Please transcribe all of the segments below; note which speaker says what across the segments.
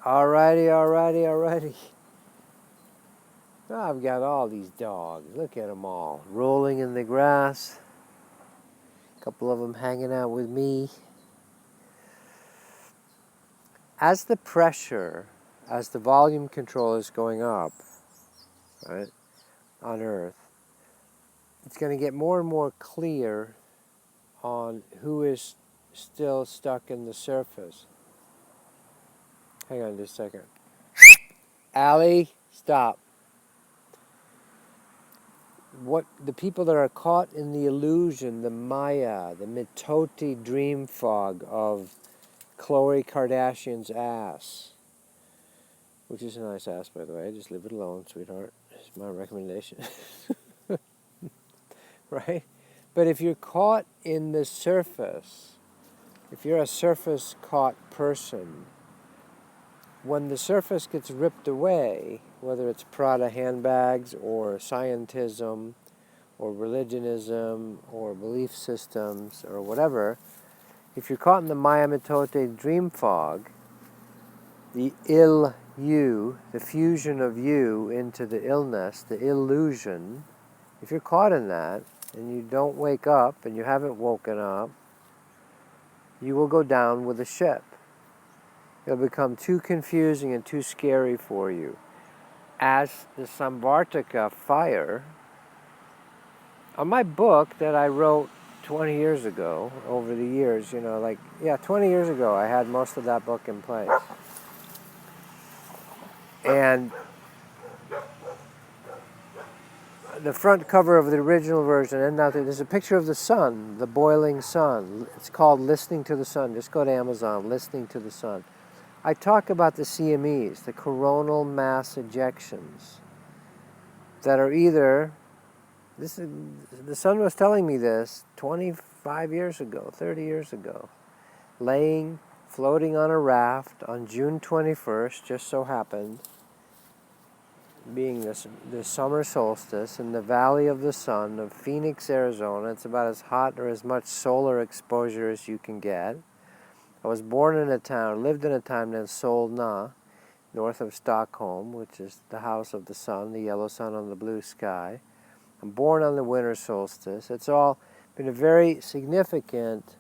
Speaker 1: Alrighty. Oh, I've got all these dogs. Look at them all. Rolling in the grass. A couple of them hanging out with me. As the volume control is going up, right, on Earth, it's going to get more and more clear on who is still stuck in the surface. Hang on just a second. Allie, stop. What the people that are caught in the illusion, the Maya, the Mitoti dream fog of Khloe Kardashian's ass, which is a nice ass, by the way. Just leave it alone, sweetheart. It's my recommendation. Right? But if you're caught in the surface, if you're a surface caught person, when the surface gets ripped away, whether it's Prada handbags or scientism or religionism or belief systems or whatever, if you're caught in the Maya Mitote dream fog, the ill-you, the fusion of you into the illness, the illusion, if you're caught in that and you don't wake up and you haven't woken up, you will go down with the ship. It'll become too confusing and too scary for you. As the Samvartika fire, on my book that I wrote 20 years ago, over the years, 20 years ago, I had most of that book in place. And the front cover of the original version, and now there's a picture of the sun, the boiling sun. It's called Listening to the Sun. Just go to Amazon, Listening to the Sun. I talk about the CMEs, the coronal mass ejections, that are either, the sun was telling me this 25 years ago, 30 years ago, floating on a raft on June 21st, just so happened, being the summer solstice in the Valley of the Sun of Phoenix, Arizona. It's about as hot or as much solar exposure as you can get. I was born in a town, lived in a town named Solna, north of Stockholm, which is the house of the sun, the yellow sun on the blue sky. I'm born on the winter solstice. It's all been a very significant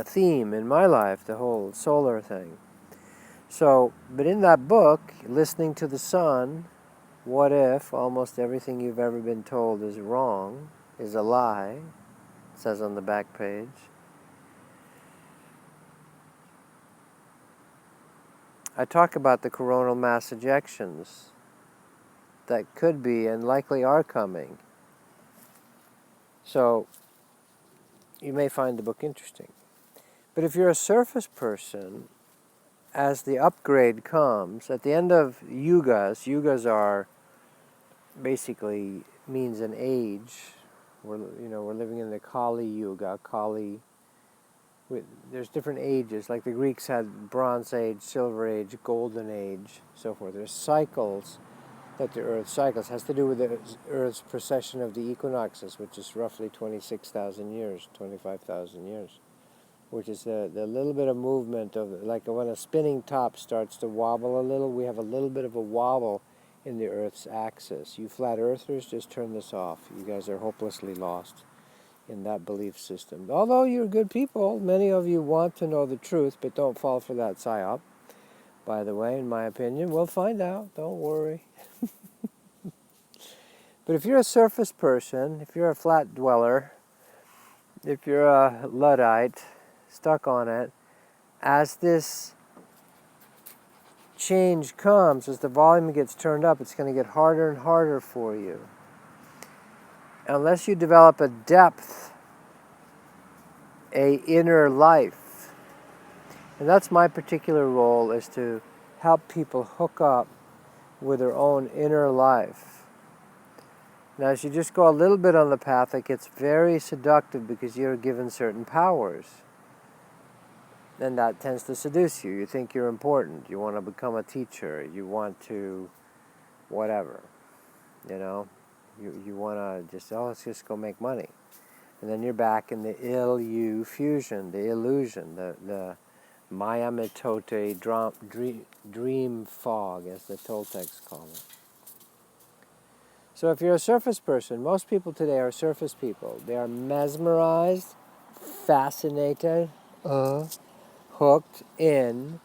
Speaker 1: theme in my life, the whole solar thing. So, but in that book, Listening to the Sun, what if almost everything you've ever been told is wrong, is a lie, it says on the back page. I talk about the coronal mass ejections that could be and likely are coming. So, you may find the book interesting. But if you're a surface person, as the upgrade comes, at the end of yugas are basically means an age. We're living in the Kali Yuga. There's different ages, like the Greeks had Bronze Age, Silver Age, Golden Age, so forth. There's cycles that the Earth cycles. It has to do with the Earth's precession of the equinoxes, which is roughly 26,000 years, 25,000 years, which is the little bit of movement of, like when a spinning top starts to wobble a little, we have a little bit of a wobble in the Earth's axis. You flat earthers, just turn this off. You guys are hopelessly lost in that belief system. Although you're good people, many of you want to know the truth, but don't fall for that psyop. By the way, in my opinion, we'll find out. Don't worry. But if you're a surface person, if you're a flat dweller, if you're a Luddite, stuck on it, as this change comes, as the volume gets turned up, it's going to get harder and harder for you. Unless you develop a depth, a inner life. And that's my particular role, is to help people hook up with their own inner life. Now, as you just go a little bit on the path, it gets very seductive because you're given certain powers. And that tends to seduce you. You think you're important. You want to become a teacher. You want to whatever, You want to just, let's just go make money. And then you're back in the ill-you fusion, the illusion, the Maya metote, dream fog, as the Toltecs call it. So if you're a surface person, most people today are surface people. They are mesmerized, fascinated, hooked in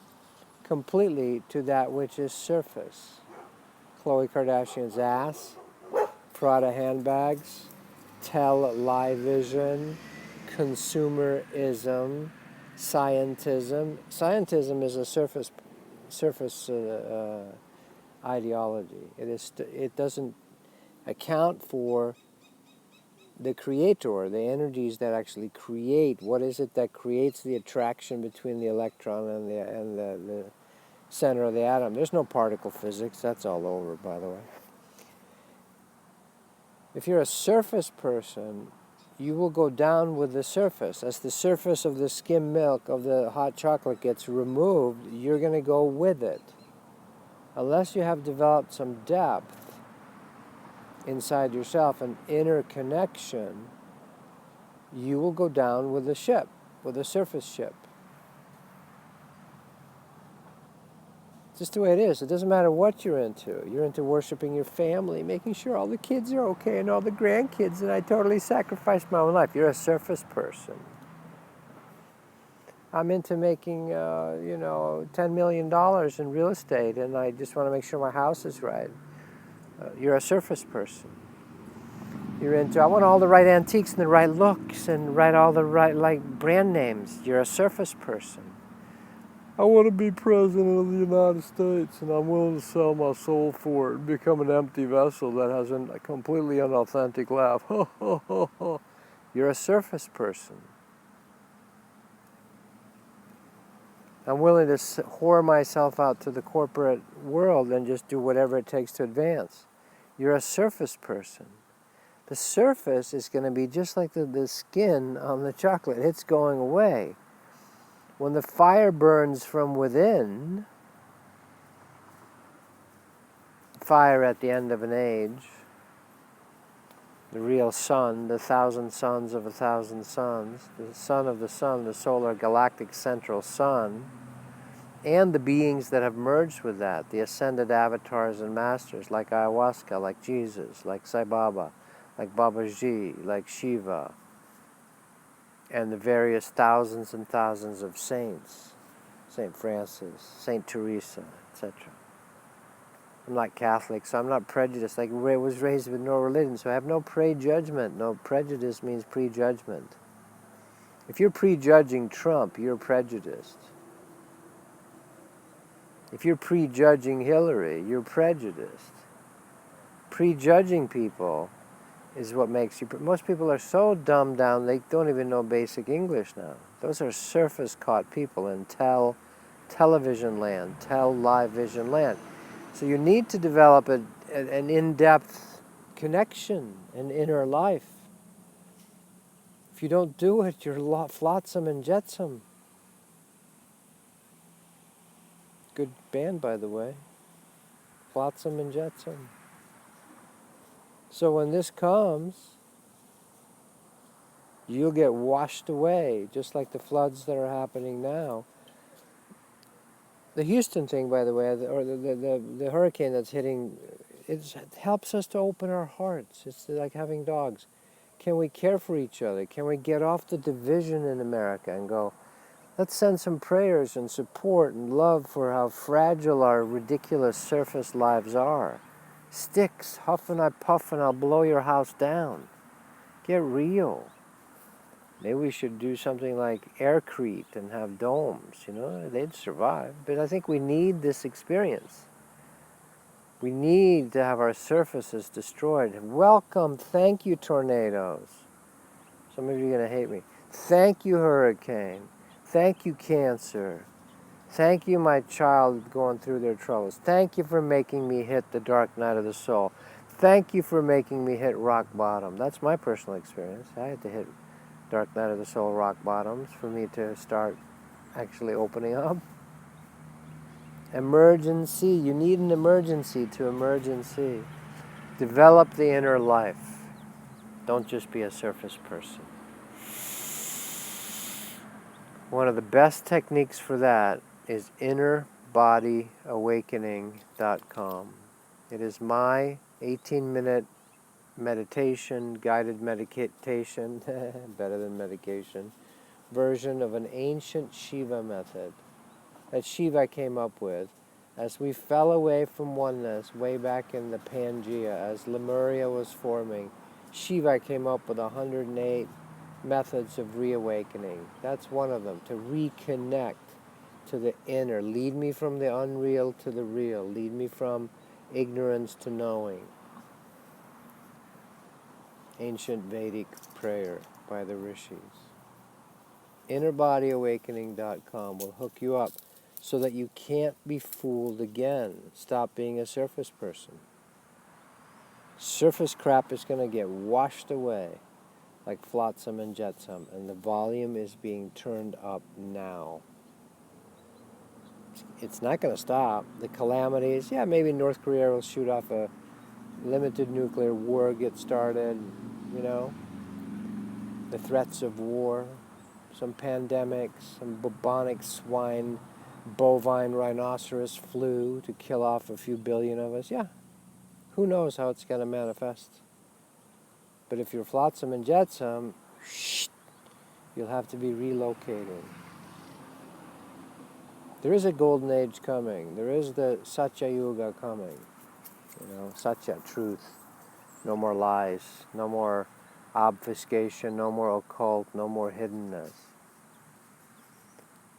Speaker 1: completely to that which is surface. Khloe Kardashian's ass, Prada handbags, television, consumerism, scientism. Scientism is a surface ideology. It doesn't account for the creator, the energies that actually create. What is it that creates the attraction between the electron and the center of the atom? There's no particle physics. That's all over, by the way. If you're a surface person, you will go down with the surface. As the surface of the skim milk of the hot chocolate gets removed, you're going to go with it. Unless you have developed some depth inside yourself, an inner connection, you will go down with the ship, with the surface ship. It's just the way it is. It doesn't matter what you're into. You're into worshiping your family, making sure all the kids are okay and all the grandkids, and I totally sacrificed my own life. You're a surface person. I'm into making, $10 million in real estate, and I just want to make sure my house is right. You're a surface person. You're into, I want all the right antiques and the right looks and all the right brand names. You're a surface person. I want to be president of the United States, and I'm willing to sell my soul for it and become an empty vessel that has a completely unauthentic laugh. You're a surface person. I'm willing to whore myself out to the corporate world and just do whatever it takes to advance. You're a surface person. The surface is going to be just like the skin on the chocolate. It's going away. When the fire burns from within, fire at the end of an age, the real sun, the 1,000 suns of 1,000 suns, the sun of the sun, the solar galactic central sun, and the beings that have merged with that, the ascended avatars and masters, like ayahuasca, like Jesus, like Sai Baba, like Babaji, like Shiva, and the various thousands and thousands of saints, St. Francis, St. Teresa, etc. I'm not Catholic, so I'm not prejudiced. I was raised with no religion, so I have no prejudgment. No, prejudice means prejudgment. If you're prejudging Trump, you're prejudiced. If you're prejudging Hillary, you're prejudiced. Prejudging people is what makes you... Most people are so dumbed down, they don't even know basic English now. Those are surface-caught people in television land, live vision land. So you need to develop an in-depth connection, an inner life. If you don't do it, you're flotsam and jetsam. Good band, by the way. Flotsam and jetsam. So when this comes, you'll get washed away, just like the floods that are happening now. The Houston thing, by the way, or the hurricane that's hitting, it helps us to open our hearts. It's like having dogs. Can we care for each other? Can we get off the division in America and go, let's send some prayers and support and love for how fragile our ridiculous surface lives are. Sticks, huff and I puff and I'll blow your house down. Get real. Maybe we should do something like aircrete and have domes, they'd survive. But I think we need this experience. We need to have our surfaces destroyed. Welcome, thank you, tornadoes. Some of you are going to hate me. Thank you, hurricane. Thank you, cancer. Thank you, my child going through their troubles. Thank you for making me hit the dark night of the soul. Thank you for making me hit rock bottom. That's my personal experience. I had to hit dark night of the soul, rock bottoms, for me to start actually opening up. Emergency. You need an emergency to emergency. Develop the inner life. Don't just be a surface person. One of the best techniques for that is InnerBodyAwakening.com. It is my 18-minute meditation, guided meditation, better than medication, version of an ancient Shiva method that Shiva came up with as we fell away from oneness way back in the Pangea, as Lemuria was forming. Shiva came up with 108 methods of reawakening. That's one of them, to reconnect to the inner. Lead me from the unreal to the real. Lead me from ignorance to knowing. Ancient Vedic prayer by the rishis. Interbodyawakening.com will hook you up so that you can't be fooled again. Stop being a surface person. Surface crap is going to get washed away like flotsam and jetsam, and the volume is being turned up now. It's not going to stop. The calamities, yeah, maybe North Korea will shoot off a limited nuclear war, get started, you know, the threats of war, some pandemics, some bubonic swine, bovine rhinoceros flu to kill off a few billion of us. Yeah, who knows how it's going to manifest. But if you're flotsam and jetsam, you'll have to be relocated. There is a golden age coming. There is the Satya Yuga coming. You know, Satya, truth. No more lies. No more obfuscation. No more occult. No more hiddenness.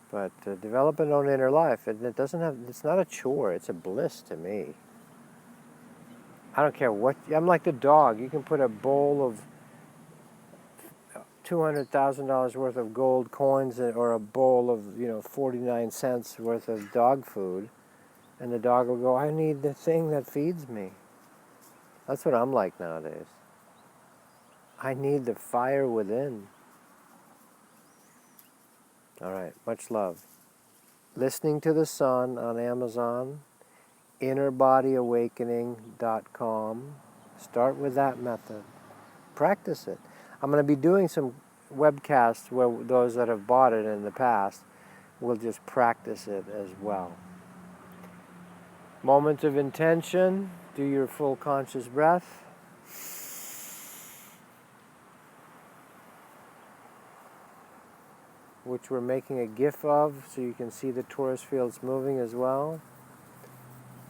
Speaker 1: But develop an own inner life. It doesn't have. It's not a chore. It's a bliss to me. I don't care what. I'm like the dog. You can put a bowl of $200,000 worth of gold coins or a bowl of 49 cents worth of dog food, and the dog will go, I need the thing that feeds me. That's what I'm like nowadays. I need the fire within. All right, much love. Listening to the Sun on Amazon, InnerBodyAwakening.com. Start with that method. Practice it. I'm going to be doing some webcasts where those that have bought it in the past will just practice it as well. Moment of intention. Do your full conscious breath. Which we're making a GIF of so you can see the torus fields moving as well.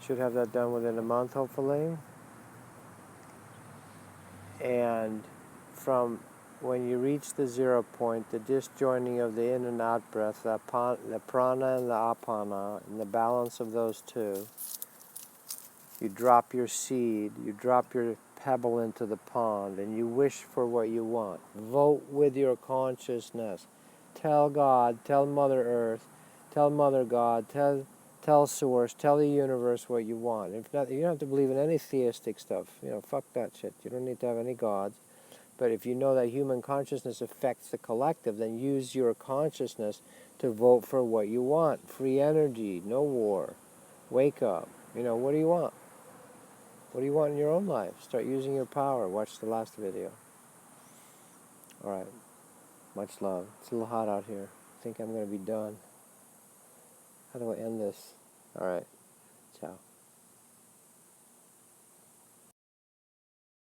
Speaker 1: Should have that done within a month, hopefully. And from when you reach the 0 point, the disjoining of the in and out breath, the prana and the apana, and the balance of those two, you drop your seed, you drop your pebble into the pond, and you wish for what you want. Vote with your consciousness. Tell God, tell Mother Earth, tell Mother God, tell Source, tell the universe what you want. If not, you don't have to believe in any theistic stuff. Fuck that shit. You don't need to have any gods. But if you know that human consciousness affects the collective, then use your consciousness to vote for what you want. Free energy, no war. Wake up. What do you want? What do you want in your own life? Start using your power. Watch the last video. All right. Much love. It's a little hot out here. I think I'm going to be done. How do I end this? All right.